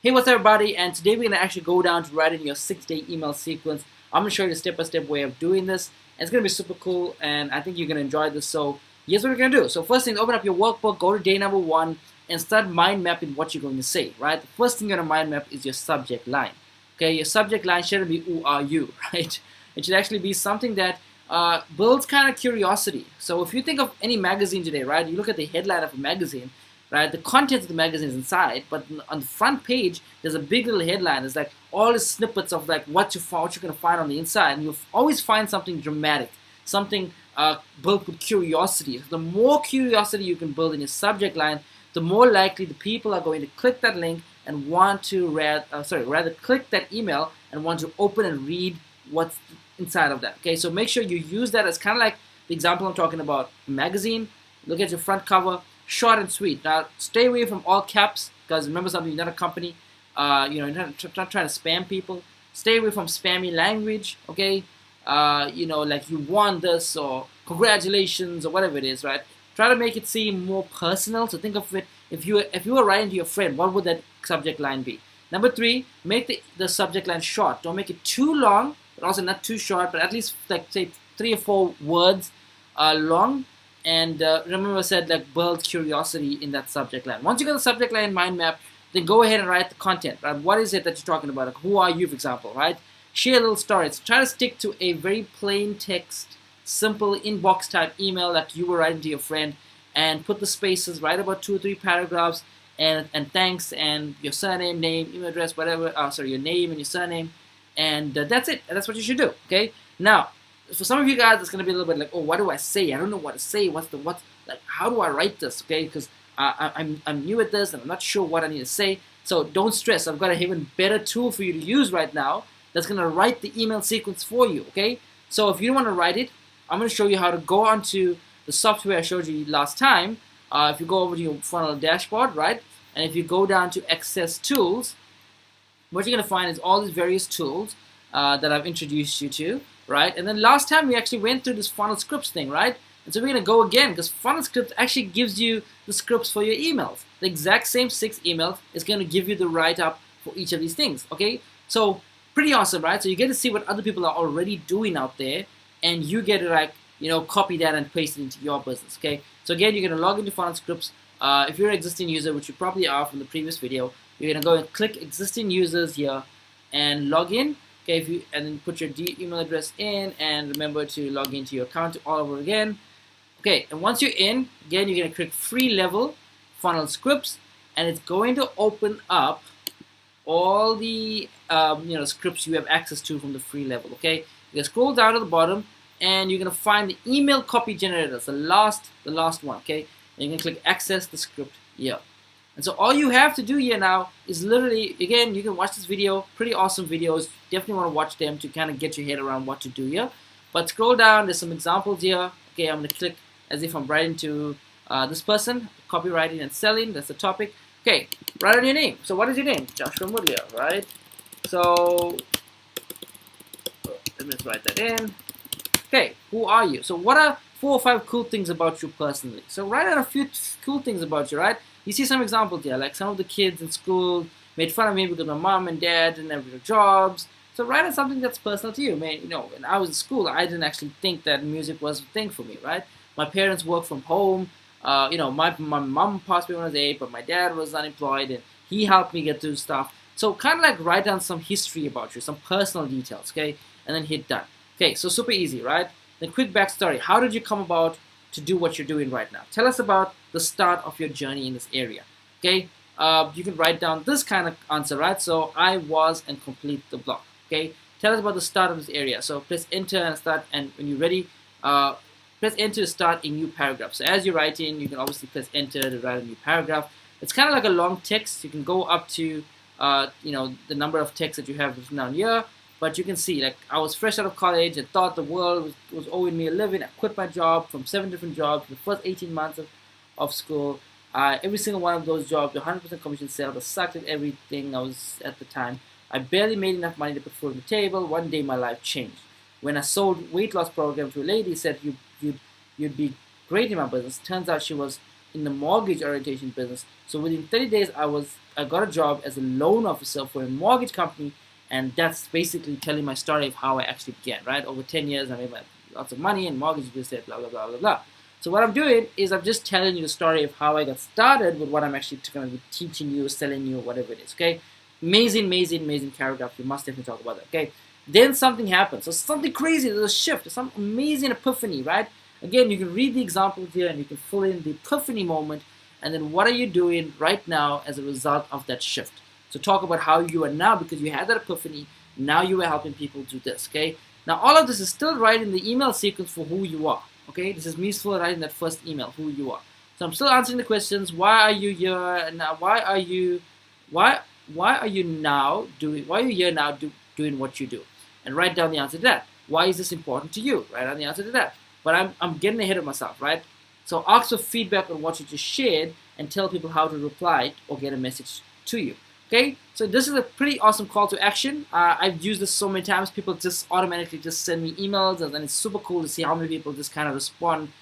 Hey, what's up, everybody? And today we're gonna actually go down to writing your 6-day email sequence. I'm gonna show you the step-by-step way of doing this. And it's gonna be super cool, and I think you're gonna enjoy this. So here's what we're gonna do. So first thing, open up your workbook, go to day number 1, and start mind mapping what you're going to say. Right? The first thing you're gonna mind map is your subject line. Okay, your subject line shouldn't be "Who are you?" Right? It should actually be something that builds kind of curiosity. So if you think of any magazine today, right? You look at the headline of a magazine. Right, the contents of the magazine is inside, but on the front page there's a big little headline. It's like all the snippets of like what you're gonna find on the inside, and you'll always find something dramatic, something built with curiosity. So the more curiosity you can build in your subject line, the more likely the people are going to click that link and want to rather click that email and want to open and read what's inside of that. Okay, so make sure you use that as kind of like the example I'm talking about. Magazine. Look at your front cover. Short and sweet. Now, stay away from all caps, because remember something, you're not a company. You're not trying to spam people. Stay away from spammy language, okay? Like you want this or congratulations or whatever it is, right? Try to make it seem more personal. So think of it, if you were writing to your friend, what would that subject line be? Number 3, make the subject line short. Don't make it too long, but also not too short, but at least like say 3 or 4 words long. And remember I said like build curiosity in that subject line. Once you get the subject line mind map, then go ahead and write the content. Right? What is it that you're talking about? Like, who are you, for example, right? Share a little story. So try to stick to a very plain text, simple inbox type email that you were writing to your friend, and put the spaces, write about 2 or 3 paragraphs, and thanks, and your surname, name, email address, whatever, your name and your surname, and that's it. And that's what you should do, okay? Now, for some of you guys, it's going to be a little bit like, oh, what do I say? I don't know what to say. How do I write this? Okay, because I'm new at this and I'm not sure what I need to say. So don't stress. I've got an even better tool for you to use right now that's going to write the email sequence for you. Okay, so if you don't want to write it, I'm going to show you how to go onto the software I showed you last time. If you go over to your funnel dashboard, right, and if you go down to Access Tools, what you're going to find is all these various tools that I've introduced you to. Right, and then last time we actually went through this funnel scripts thing, right? And so we're gonna go again, because funnel scripts actually gives you the scripts for your emails. The exact same 6 emails is gonna give you the write-up for each of these things. Okay, so pretty awesome, right? So you get to see what other people are already doing out there, and you get to copy that and paste it into your business. Okay, so again, you're gonna log into funnel scripts. If you're an existing user, which you probably are from the previous video, you're gonna go and click existing users here and log in. Okay, and then put your email address in, and remember to log into your account all over again. Okay, and once you're in, again, you're gonna click free level funnel scripts, and it's going to open up all the scripts you have access to from the free level. Okay, you're gonna scroll down to the bottom, and you're gonna find the email copy generators, the last one. Okay, and you're gonna click access the script here. And so all you have to do here now is literally, again, you can watch this video, pretty awesome videos, definitely want to watch them to kind of get your head around what to do here. But scroll down, there's some examples here. Okay, I'm going to click as if I'm writing to this person, copywriting and selling, that's the topic. Okay, write on your name. So what is your name? Joshua Mudlia, right? So let me just write that in. Okay, who are you? So what are 4 or 5 cool things about you personally? So write down a few cool things about you, right? You see some examples here, like some of the kids in school made fun of me because my mom and dad didn't have real jobs. So write on something that's personal to you. When I was in school, I didn't actually think that music was a thing for me, right? My parents worked from home. My mom passed away when I was 8, but my dad was unemployed, and he helped me get through stuff. So kind of like write down some history about you, some personal details, okay? And then hit done. Okay, so super easy, right? Then quick backstory. How did you come about to do what you're doing right now? Tell us about the start of your journey in this area. Okay, you can write down this kind of answer, right? So I was and complete the block. Okay, tell us about the start of this area. So press enter and start, and when you're ready, press enter to start a new paragraph. So as you're writing, you can obviously press enter to write a new paragraph. It's kind of like a long text. You can go up to the number of text that you have written down here. But you can see, like, I was fresh out of college and thought the world was owing me a living. I quit my job from 7 different jobs in the first 18 months of school. Every single one of those jobs, 100% commission sales. I sucked at everything I was at the time. I barely made enough money to put food on the table. One day my life changed. When I sold weight loss program to a lady, said you'd be great in my business. Turns out she was in the mortgage orientation business. So within 30 days, I got a job as a loan officer for a mortgage company, and that's basically telling my story of how I actually began. Right, over 10 years, I made lots of money and mortgage business, blah blah blah blah blah. So what I'm doing is I'm just telling you the story of how I got started with what I'm actually going to be teaching you, selling you, whatever it is. Okay, amazing, amazing, amazing paragraph. You must definitely talk about that. Okay, then something happens. So something crazy. There's a shift. Some amazing epiphany. Right. Again, you can read the example here and you can fill in the epiphany moment. And then what are you doing right now as a result of that shift? So talk about how you are now, because you had that epiphany. Now you are helping people do this. Okay. Now all of this is still right in the email sequence for who you are. Okay, this is me still writing that first email, who you are. So I'm still answering the questions. Why are you here now? Why are you now doing? Why are you here now doing what you do? And write down the answer to that. Why is this important to you? Write down the answer to that. But I'm getting ahead of myself, right? So ask for feedback on what you just shared and tell people how to reply or get a message to you. Okay, so this is a pretty awesome call to action. I've used this so many times. People just automatically just send me emails, and then it's super cool to see how many people just kind of respond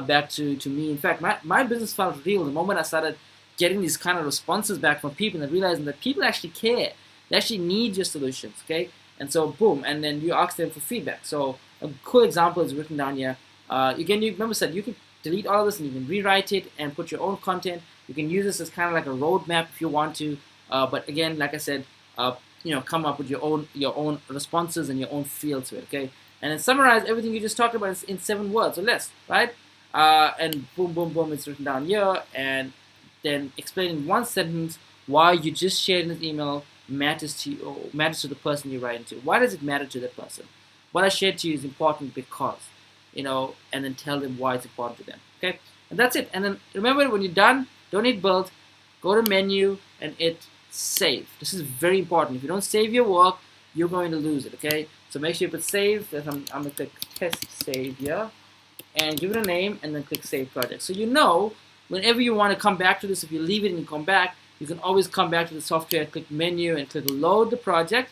back to me. In fact, my business felt real the moment I started getting these kind of responses back from people and realizing that people actually care. They actually need your solutions, okay? And so boom, and then you ask them for feedback. So a cool example is written down here. You remember said you can delete all of this and you can rewrite it and put your own content. You can use this as kind of like a roadmap if you want to. But again, like I said, come up with your own responses and your own feel to it, okay? And then summarize everything you just talked about in 7 words or less, right? And boom, boom, boom, it's written down here. And then explain in 1 sentence why you just shared in this email matters to you, or matters to the person you're writing to. Why does it matter to that person? What I shared to you is important because, and then tell them why it's important to them, okay? And that's it. And then remember, when you're done, don't hit build, go to menu and hit save. This is very important. If you don't save your work, you're going to lose it, okay? So make sure you put save. I'm going to click test save here and give it a name and then click save project. So whenever you want to come back to this, if you leave it and you come back, you can always come back to the software, click menu and click load the project,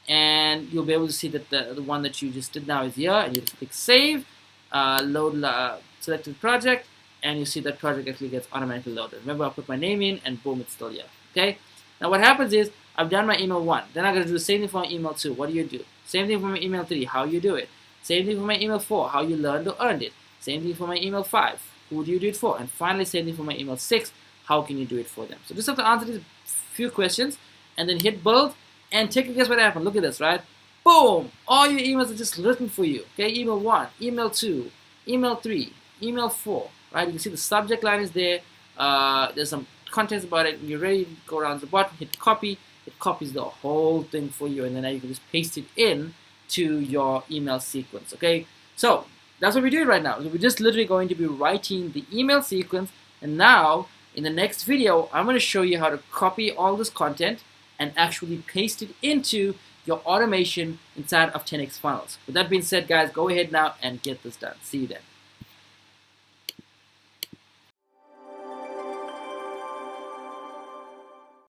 and you'll be able to see that the one that you just did now is here, and you just click save, selected project, and you see that project actually gets automatically loaded. Remember, I put my name in and boom, it's still here, okay? Now what happens is, I've done my email 1, then I'm going to do the same thing for my email 2, what do you do? Same thing for my email 3, how you do it. Same thing for my email 4, how you learned or earned it. Same thing for my email 5, who do you do it for? And finally, same thing for my email 6, how can you do it for them? So just have to answer these few questions and then hit build and take a guess what happened. Look at this, right? Boom! All your emails are just written for you. Okay, email 1, email 2, email 3, email 4, right? You can see the subject line is there. There's some contents about it. You're ready to go around the bottom, hit copy. It copies the whole thing for you, and then now you can just paste it in to your email sequence, okay? So that's what we're doing right now. So we're just literally going to be writing the email sequence, and now in the next video, I'm going to show you how to copy all this content and actually paste it into your automation inside of 10x funnels. With that being said, guys, go ahead now and get this done. See you then.